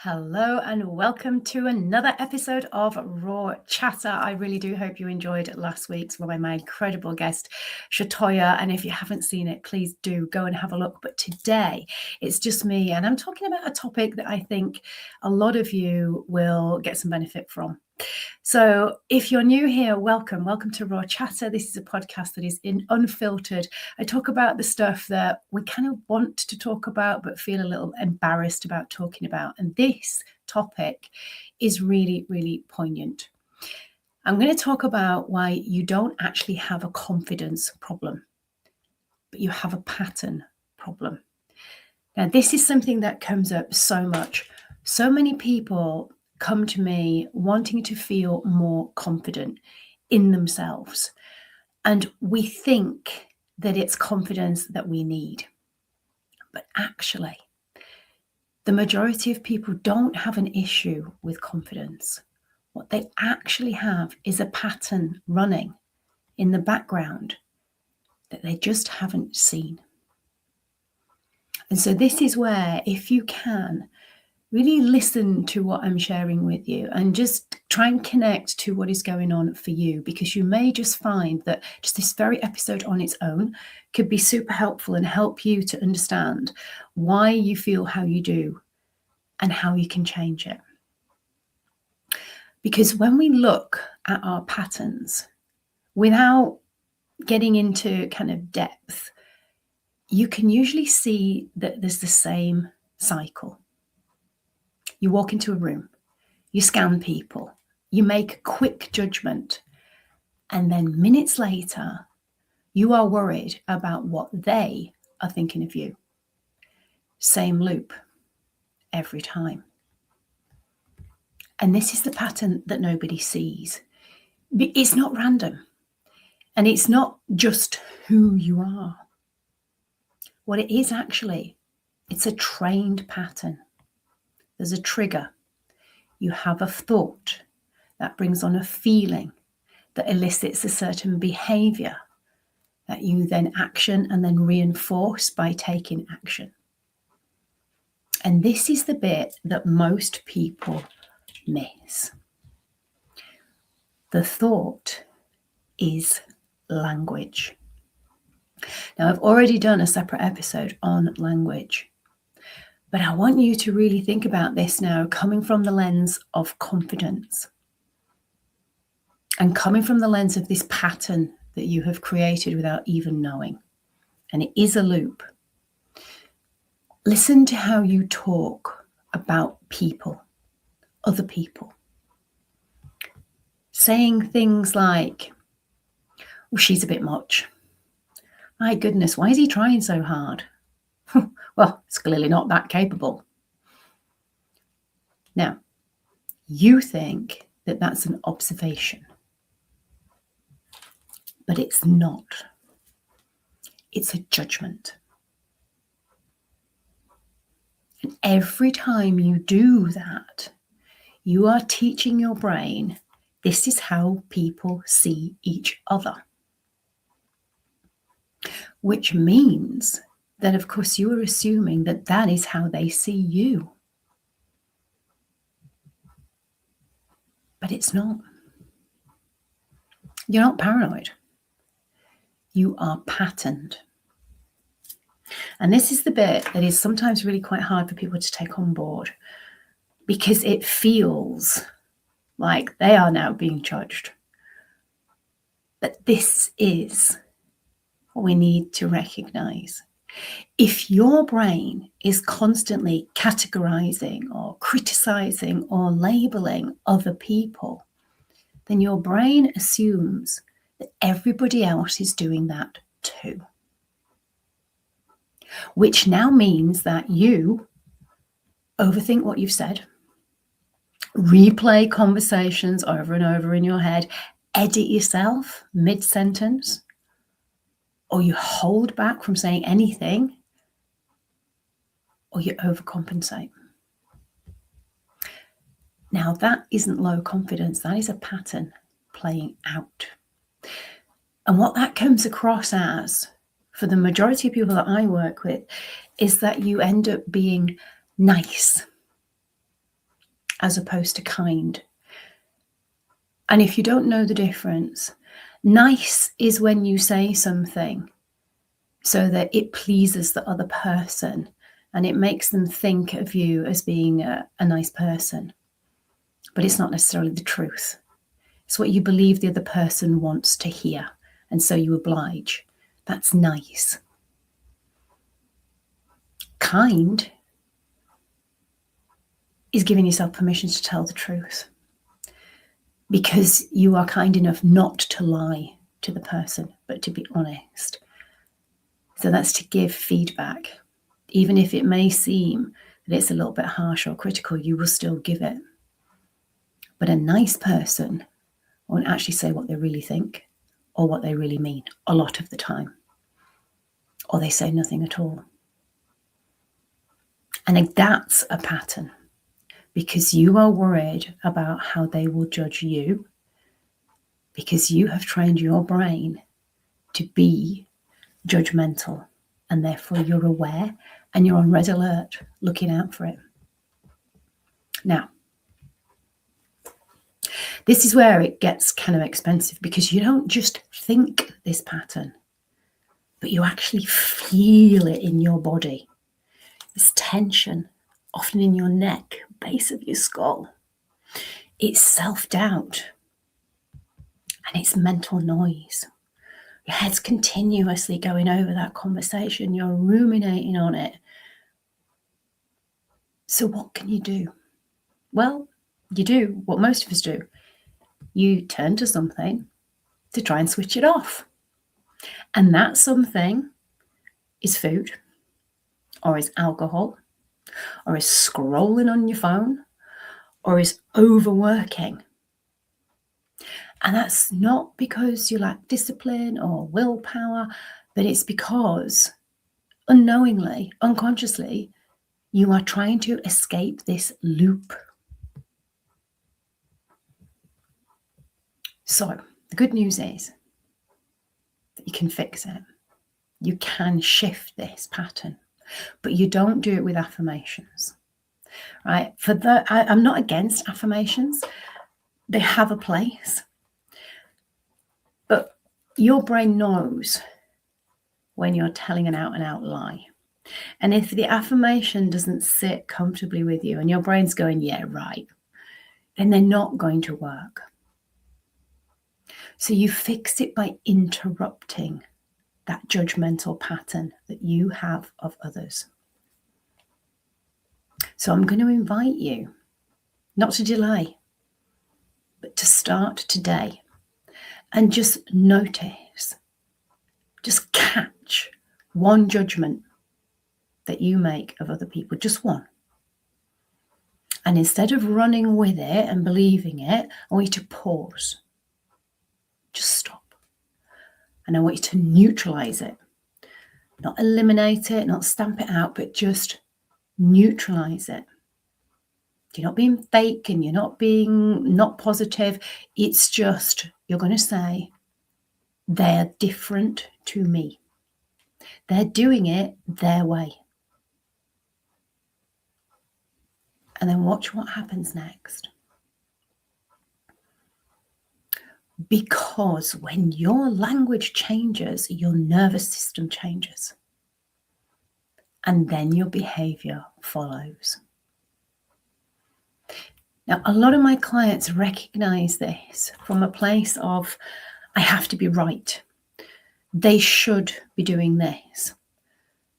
Hello and welcome to another episode of Raw Chatter. I really do hope you enjoyed last week's with my incredible guest, Shatoya. And if you haven't seen it, please do go and have a look. But today it's just me, and I'm talking about a topic that I think a lot of you will get some benefit from. So if you're new here, welcome to Raw Chatter. This is a podcast that is unfiltered. I talk about the stuff that we kind of want to talk about but feel a little embarrassed about talking about. And this topic is really, really poignant. I'm going to talk about why you don't actually have a confidence problem, but you have a pattern problem. Now, this is something that comes up so much. So many people come to me wanting to feel more confident in themselves. And we think that it's confidence that we need. But actually, the majority of people don't have an issue with confidence. What they actually have is a pattern running in the background that they just haven't seen. And so this is where, if you can, really listen to what I'm sharing with you and just try and connect to what is going on for you, because you may just find that just this very episode on its own could be super helpful and help you to understand why you feel how you do and how you can change it. Because when we look at our patterns without getting into kind of depth, you can usually see that there's the same cycle. You walk into a room, you scan people, you make a quick judgment, and then minutes later, you are worried about what they are thinking of you. Same loop every time. And this is the pattern that nobody sees. It's not random, and it's not just who you are. What it is actually, it's a trained pattern. There's a trigger. You have a thought that brings on a feeling that elicits a certain behaviour that you then action and then reinforce by taking action. And this is the bit that most people miss. The thought is language. Now, I've already done a separate episode on language. But I want you to really think about this now, coming from the lens of confidence and coming from the lens of this pattern that you have created without even knowing. And it is a loop. Listen to how you talk about people, other people. Saying things like, well, she's a bit much. My goodness, why is he trying so hard? Well, it's clearly not that capable. Now, you think that that's an observation, but it's not. It's a judgment. And every time you do that, you are teaching your brain, this is how people see each other. Which means then of course you are assuming that that is how they see you. But it's not. You're not paranoid. You are patterned. And this is the bit that is sometimes really quite hard for people to take on board, because it feels like they are now being judged. But this is what we need to recognize. If your brain is constantly categorizing or criticizing or labeling other people, then your brain assumes that everybody else is doing that too. Which now means that you overthink what you've said, replay conversations over and over in your head, edit yourself mid-sentence, or you hold back from saying anything, or you overcompensate. Now, that isn't low confidence. That is a pattern playing out. And what that comes across as, for the majority of people that I work with, is that you end up being nice. as opposed to kind. And if you don't know the difference, nice is when you say something so that it pleases the other person and it makes them think of you as being a nice person. But it's not necessarily the truth. It's what you believe the other person wants to hear, and so you oblige. That's nice. Kind is giving yourself permission to tell the truth, because you are kind enough not to lie to the person, but to be honest. So that's to give feedback. Even if it may seem that it's a little bit harsh or critical, you will still give it. But a nice person won't actually say what they really think or what they really mean a lot of the time. Or they say nothing at all. And that's a pattern, because you are worried about how they will judge you, because you have trained your brain to be judgmental, and therefore you're aware and you're on red alert looking out for it. Now, this is where it gets kind of expensive, because you don't just think this pattern, but you actually feel it in your body. This tension, often in your neck, base of your skull. It's self-doubt, and it's mental noise. Your head's continuously going over that conversation. You're ruminating on it. So what can you do? Well, you do what most of us do. You turn to something to try and switch it off. And that something is food, or is alcohol, or is scrolling on your phone, or is overworking. And that's not because you lack discipline or willpower, but it's because unknowingly, unconsciously, you are trying to escape this loop. So the good news is that you can fix it. You can shift this pattern, but you don't do it with affirmations, right? I'm not against affirmations. They have a place, but your brain knows when you're telling an out and out lie. And if the affirmation doesn't sit comfortably with you and your brain's going, yeah, right, then they're not going to work. So you fix it by interrupting that judgmental pattern that you have of others. So I'm going to invite you not to delay, but to start today and just notice, just catch one judgment that you make of other people, just one. And instead of running with it and believing it, I want you to pause. Just stop. And I want you to neutralize it. Not eliminate it, not stamp it out, but just neutralize it. You're not being fake and you're not being not positive. It's just, you're going to say, they're different to me. They're doing it their way. And then watch what happens next. Because when your language changes, your nervous system changes. And then your behaviour follows. Now, a lot of my clients recognize this from a place of, I have to be right. They should be doing this.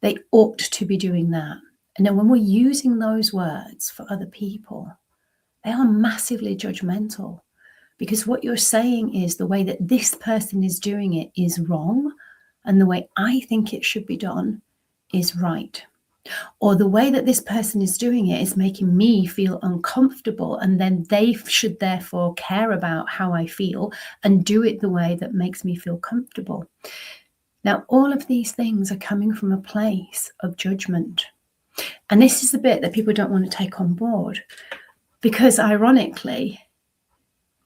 They ought to be doing that. And then when we're using those words for other people, they are massively judgmental, because what you're saying is the way that this person is doing it is wrong, and the way I think it should be done is right. Or the way that this person is doing it is making me feel uncomfortable, and then they should therefore care about how I feel and do it the way that makes me feel comfortable. Now, all of these things are coming from a place of judgment. And this is the bit that people don't want to take on board, because ironically,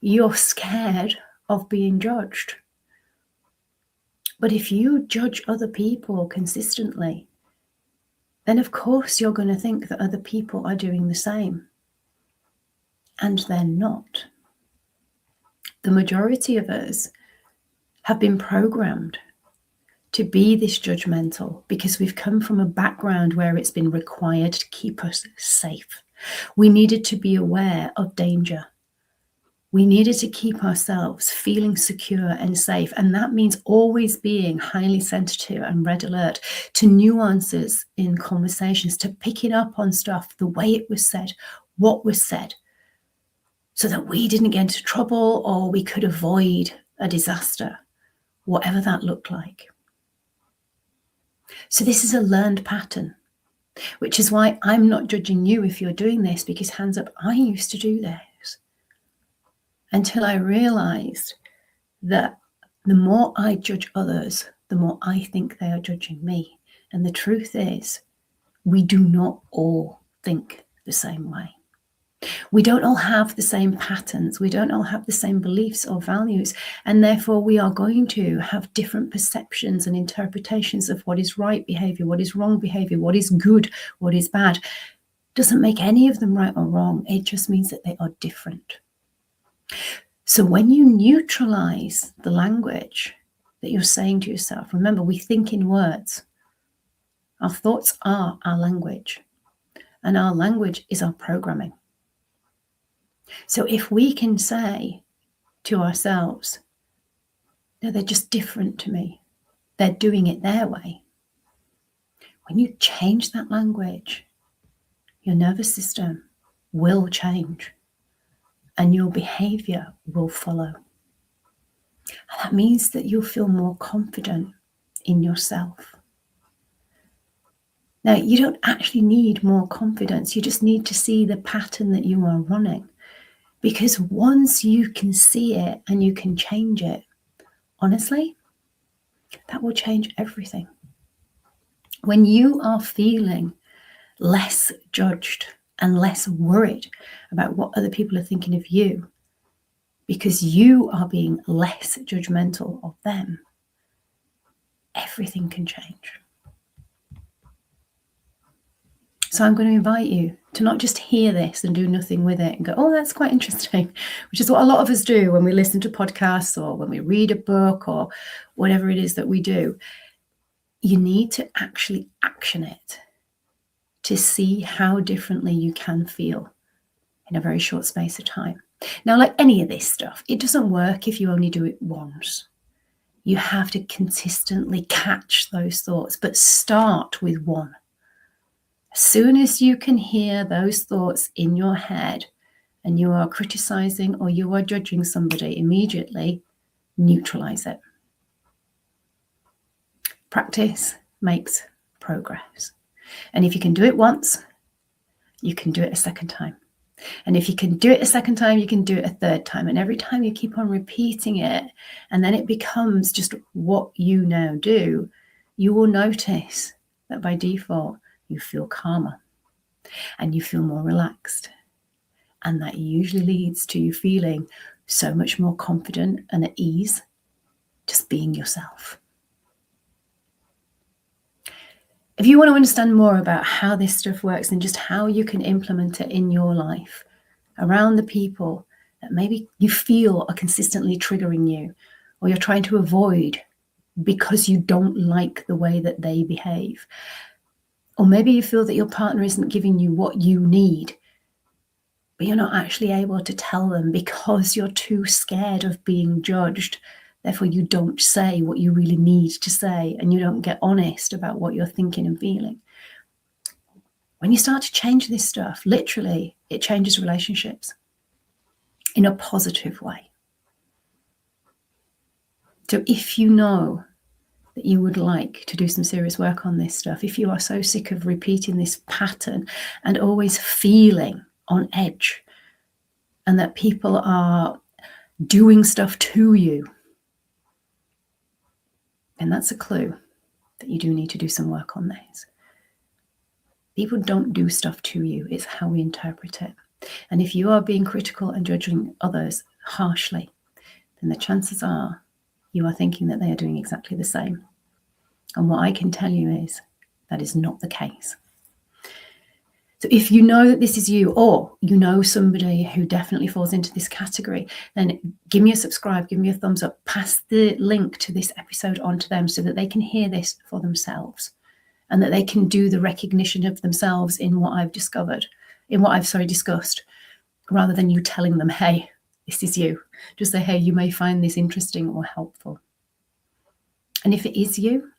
you're scared of being judged. But if you judge other people consistently, then of course you're going to think that other people are doing the same. and they're not. The majority of us have been programmed to be this judgmental because we've come from a background where it's been required to keep us safe. We needed to be aware of danger. We needed to keep ourselves feeling secure and safe. And that means always being highly sensitive and red alert to nuances in conversations, to picking up on stuff, the way it was said, what was said, so that we didn't get into trouble or we could avoid a disaster, whatever that looked like. So this is a learned pattern, which is why I'm not judging you if you're doing this, because hands up, I used to do this until I realized that the more I judge others, the more I think they are judging me. And the truth is, we do not all think the same way. We don't all have the same patterns. We don't all have the same beliefs or values. And therefore, we are going to have different perceptions and interpretations of what is right behavior, what is wrong behavior, what is good, what is bad. Doesn't make any of them right or wrong. It just means that they are different. So when you neutralize the language that you're saying to yourself, remember, we think in words. Our thoughts are our language, and our language is our programming. So if we can say to ourselves, no, they're just different to me, they're doing it their way. When you change that language, your nervous system will change and your behavior will follow. And that means that you'll feel more confident in yourself. Now, you don't actually need more confidence. You just need to see the pattern that you are running. Because once you can see it and you can change it, honestly, that will change everything. When you are feeling less judged and less worried about what other people are thinking of you, because you are being less judgmental of them, everything can change. So I'm going to invite you to not just hear this and do nothing with it and go, oh, that's quite interesting, which is what a lot of us do when we listen to podcasts or when we read a book or whatever it is that we do. You need to actually action it to see how differently you can feel in a very short space of time. Now, like any of this stuff, it doesn't work if you only do it once. You have to consistently catch those thoughts, but start with one. As soon as you can hear those thoughts in your head and you are criticizing or you are judging somebody, immediately neutralize it. Practice makes progress. And if you can do it once, you can do it a second time. And if you can do it a second time, you can do it a third time. And every time you keep on repeating it, and then it becomes just what you now do, you will notice that by default, you feel calmer and you feel more relaxed. And that usually leads to you feeling so much more confident and at ease, just being yourself. If you want to understand more about how this stuff works and just how you can implement it in your life around the people that maybe you feel are consistently triggering you or you're trying to avoid because you don't like the way that they behave, or maybe you feel that your partner isn't giving you what you need, but you're not actually able to tell them because you're too scared of being judged. Therefore, you don't say what you really need to say and you don't get honest about what you're thinking and feeling. When you start to change this stuff, literally, it changes relationships in a positive way. So if you know that you would like to do some serious work on this stuff, if you are so sick of repeating this pattern and always feeling on edge and that people are doing stuff to you, then that's a clue that you do need to do some work on this. People don't do stuff to you, it's how we interpret it. And if you are being critical and judging others harshly, then the chances are you are thinking that they are doing exactly the same. And what I can tell you is that is not the case. So if you know that this is you, or you know somebody who definitely falls into this category, then give me a subscribe, give me a thumbs up, pass the link to this episode on to them so that they can hear this for themselves and that they can do the recognition of themselves in what I've discovered, in what I've discussed, rather than you telling them, hey, this is you. Just say, hey, you may find this interesting or helpful. And if it is you,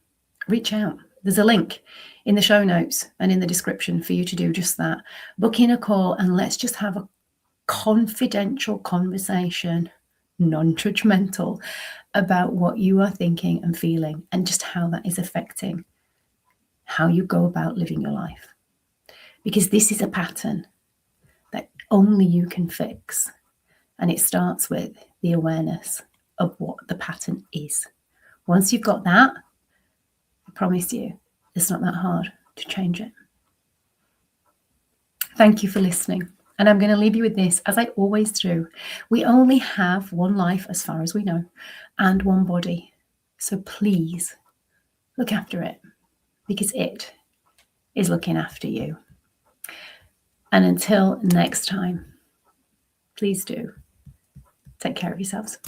reach out. There's a link in the show notes and in the description for you to do just that. Book in a call and let's just have a confidential conversation, non-judgmental, about what you are thinking and feeling and just how that is affecting how you go about living your life. Because this is a pattern that only you can fix. And it starts with the awareness of what the pattern is. Once you've got that, I promise you, it's not that hard to change it. Thank you for listening. And I'm going to leave you with this, as I always do. We only have one life, as far as we know, and one body. So please look after it, because it is looking after you. And until next time, please do take care of yourselves.